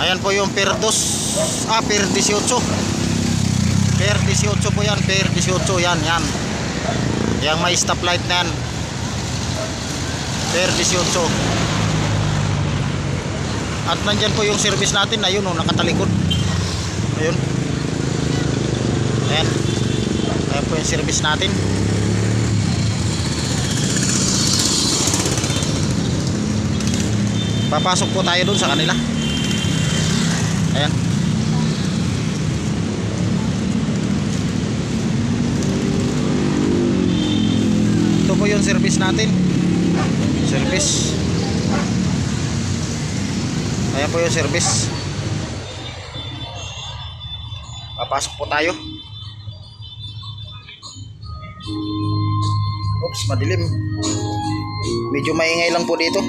Ayan po yung per 18. Per 18. Per 18 po yan, per 18 yan, yan. Yang may stoplight na yan. Per 18. At nandyan po yung service natin. Ayun o, nakatalikod. Ayun. Ayan. Ayan po yung service natin. Papasok po tayo dun sa kanila. Ayan. Ito po yung service natin. Service. Ayan po yung service. Papasok po tayo. Oops, madilim. Medyo maingay lang po dito.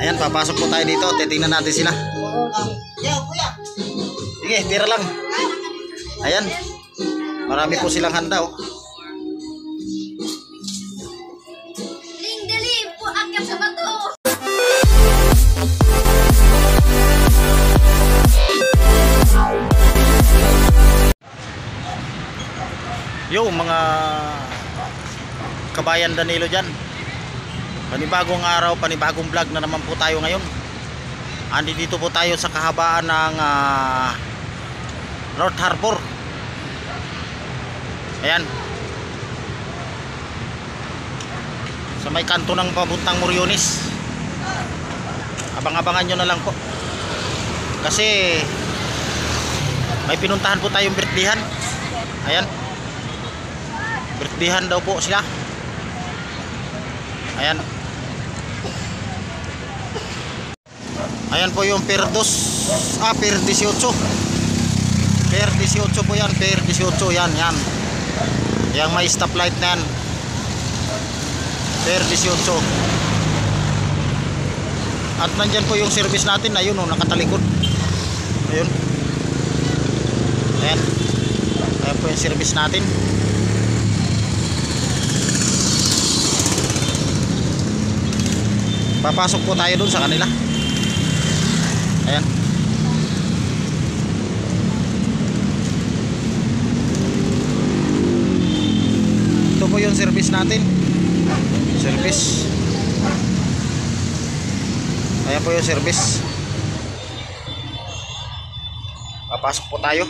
Ayan, papasok po tayo dito. Titingnan natin sila. Sige, tira lang. Ayan. Marami po silang handa, oh. Dali po, akyat sa bato. Yo, mga kabayan Danilo dyan. Panibagong araw, panibagong vlog na naman po tayo ngayon. Andi dito po tayo sa kahabaan ng North Harbor. Ayan. Sa may kanto ng papuntang Moriones. Abang-abangan nyo na lang po. Kasi may pinuntahan po tayong birthdayan. Ayan. Birthdayan daw po sila. Ayan. Ayan po yung per 18. Per 18. Per 18 po yan, per 18 yan, yan. Yang may stoplight na yan. Per 18. At nandyan po yung service natin. Ayun o, nakatalikod. Ayun. Ayan. Ayan po yung service natin. Papasok po tayo dun sa kanila. Ayan. Ito po yung service natin. Service. Ayan po yung service. Papasok po tayo.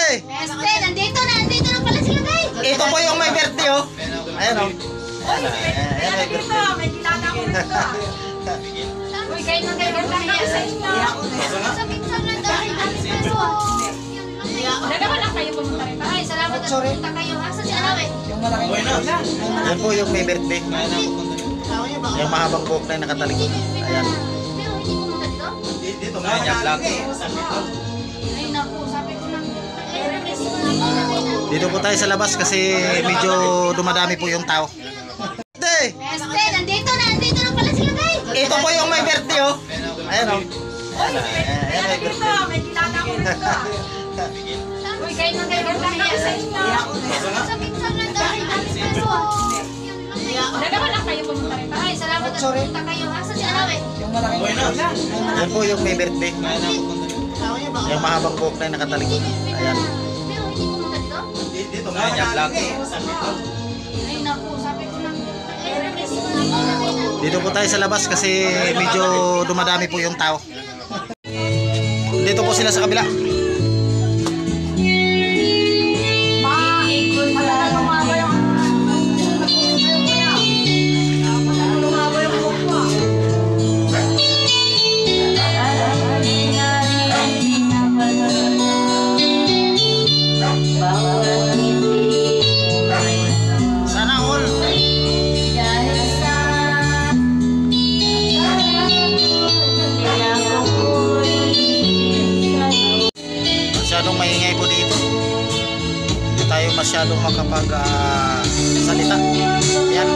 Este, nandito na pala sila, guys. Ito po yung may birthday, oh. Ayan, oh. Ayan, may birthday. May kilala ko nito. Uy, kayo na kayo sa inyo. Sa pizza na dahil pero nagawa lang kayo pumunta rin. Ay, salamat at pumunta kayo. Asa si Alawi? Ayan po yung may birthday. Yung mahabang buhok na yung nakatalikod. Ayan. Pero hindi pumunta dito? Dito nga niya vlog. Ay, naku, sabi ko lang. Dito po tayo sa labas kasi medyo dumadami po yung tao. Este, nandito na pala sila, guys. Ito po yung may birthday, oh. Ayan, oh. Ayan, may birthday. May kilala ko nito. Uy, kayo na kayo sa inyo. Sa pizza na dahil pero nagawa lang kayo pumunta rin. Ay, salamat at pumunta kayo. Asa si Alawi? Ayan po yung may birthday. Yung mahabang buhok na yung nakatalikod. Ayan. Pero hindi pumunta dito? Dito nga niya vlog. Ay naku, sabi ko lang. Dito po tayo sa labas kasi medyo dumadami po yung tao. Dito po sila sa kabila. Sana all. Masyadong maingay po dito. Hindi tayo masyadong makapag salita. Yan.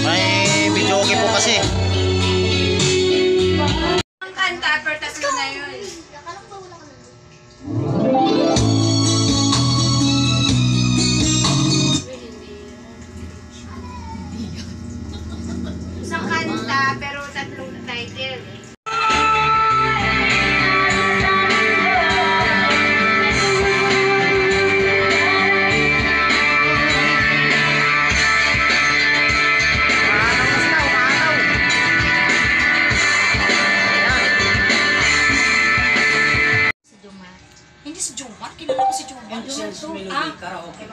May video okay po kasi. Ang kanta, per tatlo na yun. Isang kanta, pero tatlong title. Hindi si Jomar, kilala ko si Jomar. Karaoke.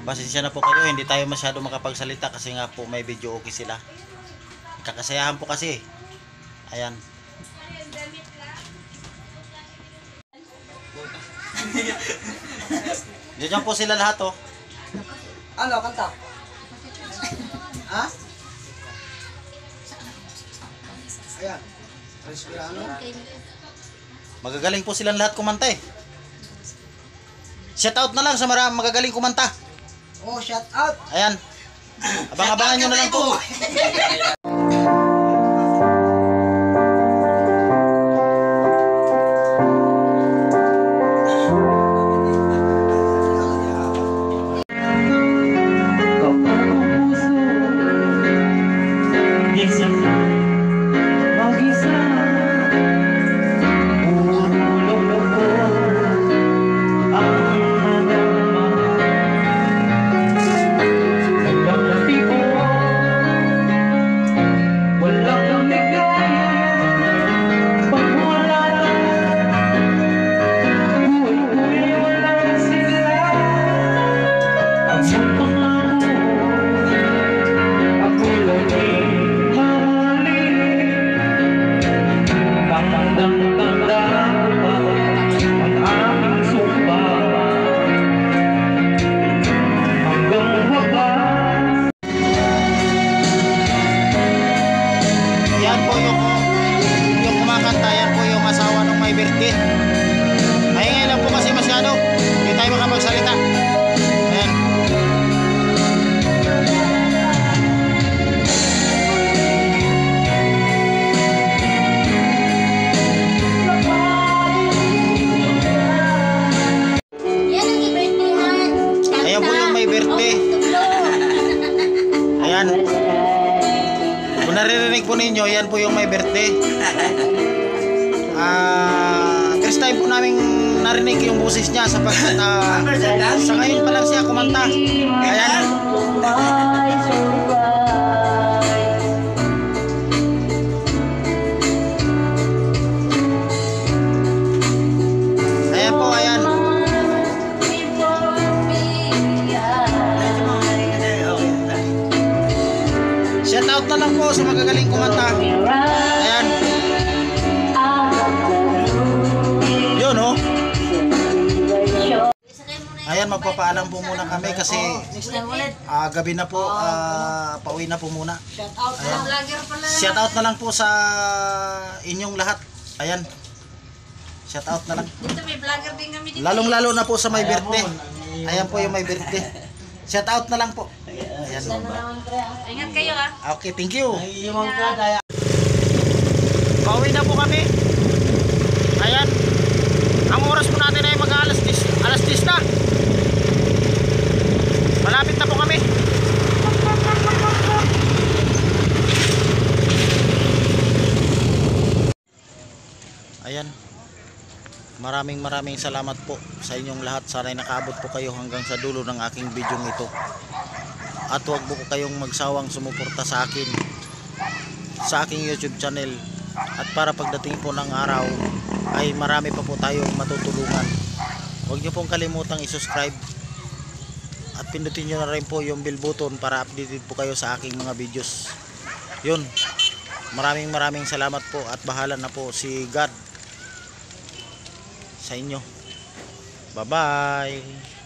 Pasensya na po kayo, hindi tayo masyado makapagsalita kasi nga po may video okay sila. Kakasayahan po kasi. Ayan. Diyan po sila lahat oh. Ano, kanta? Ha? Ayan. Respirano. Magagaling po silang lahat kumanta eh. Shout out na lang sa magagaling kumanta. Oh, shout out. Ayan. Abang-abangan nyo na lang po. Yan po yung kumakanta, yan po yung asawa ng may birthday. Maingay lang po kasi masyado. Hindi tayo makapagsalita. Ayan. Yan ang i-birthdayhan. Ayan po yung may birthday. Ayan. Kung naririnig po ninyo, yan po yung may birthday. First time po namin narinig yung boses niya sapagkat sa ngayon pa lang siya kumanta. Ayan. Ayan po, ayan. Shout out na lang po sa magagaling kumanta. Ayan. Yun oh. Ayan, magpapaalam po muna kami kasi gabi na po, pauwi na po muna. Ayan. Vlogger pala. Shout out na lang po sa inyong lahat. Ayan. Shout out na lang. Dito may vlogger din kami dito. Lalong-lalo na po sa may birthday. Ayan po yung may birthday. Shout out na lang po. Ayan. Ingat kayo ah. Okay, thank you. Pauwi na po kami. Ayan. Ang oras po natin ay mag-alas 10 na. Malapit na po kami. Maraming salamat po sa inyong lahat. Sana'y nakaabot po kayo hanggang sa dulo ng aking video ito. At huwag po kayong magsawang sumuporta sa akin sa aking YouTube channel. At para pagdating po ng araw ay marami pa po tayong matutulungan. Huwag niyo pong kalimutang i-subscribe at pindutin niyo na rin po yung bell button para updated po kayo sa aking mga videos. Yun, maraming salamat po at bahala na po si God sa inyo. Bye bye.